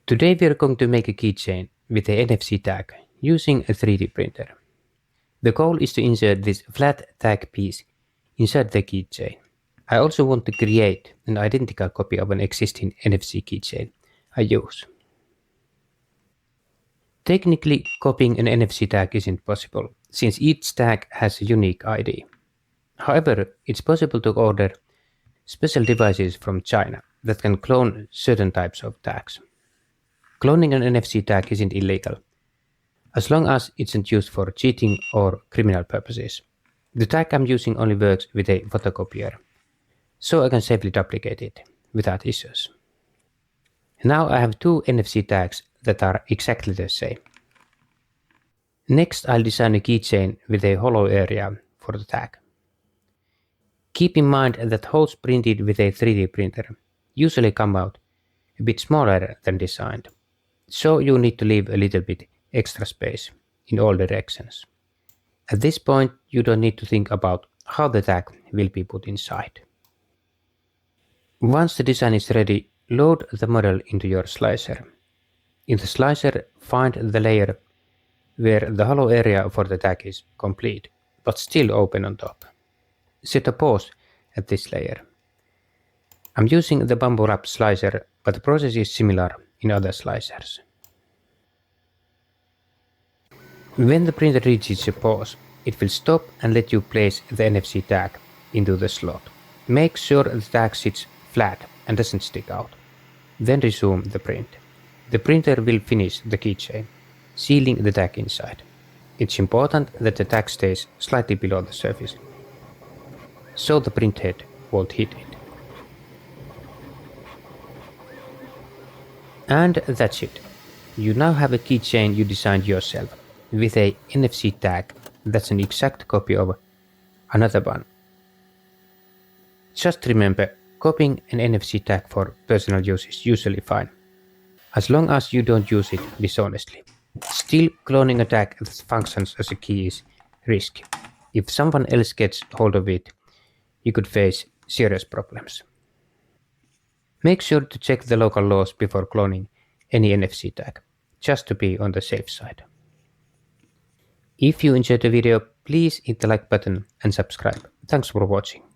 Today we are going to make a keychain with a NFC tag using a 3D printer. The goal is to insert this flat tag piece inside the keychain. I also want to create an identical copy of an existing NFC keychain I use. Technically, copying an NFC tag isn't possible, since each tag has a unique ID. However, it's possible to order special devices from China that can clone certain types of tags. Cloning an NFC tag isn't illegal, as long as it's not used for cheating or criminal purposes. The tag I'm using only works with a photocopier, so I can safely duplicate it without issues. Now I have two NFC tags that are exactly the same. Next, I'll design a keychain with a hollow area for the tag. Keep in mind that holes printed with a 3D printer usually come out a bit smaller than designed, so you need to leave a little bit extra space in all directions. At this point, you don't need to think about how the tag will be put inside. Once the design is ready, load the model into your slicer. In the slicer, find the layer where the hollow area for the tag is complete, but still open on top. Set a pause at this layer. I'm using the Bambulab slicer, but the process is similar in other slicers. When the printer reaches a pause, it will stop and let you place the NFC tag into the slot. Make sure the tag sits flat and doesn't stick out. Then resume the print. The printer will finish the keychain, sealing the tag inside. It's important that the tag stays slightly below the surface, so the print head won't hit it. And that's it. You now have a keychain you designed yourself with a NFC tag that's an exact copy of another one. Just remember, copying an NFC tag for personal use is usually fine, as long as you don't use it dishonestly. Still, cloning a tag that functions as a key is risky. If someone else gets hold of it, you could face serious problems. Make sure to check the local laws before cloning any NFC tag, just to be on the safe side. If you enjoyed the video, please hit the like button and subscribe. Thanks for watching.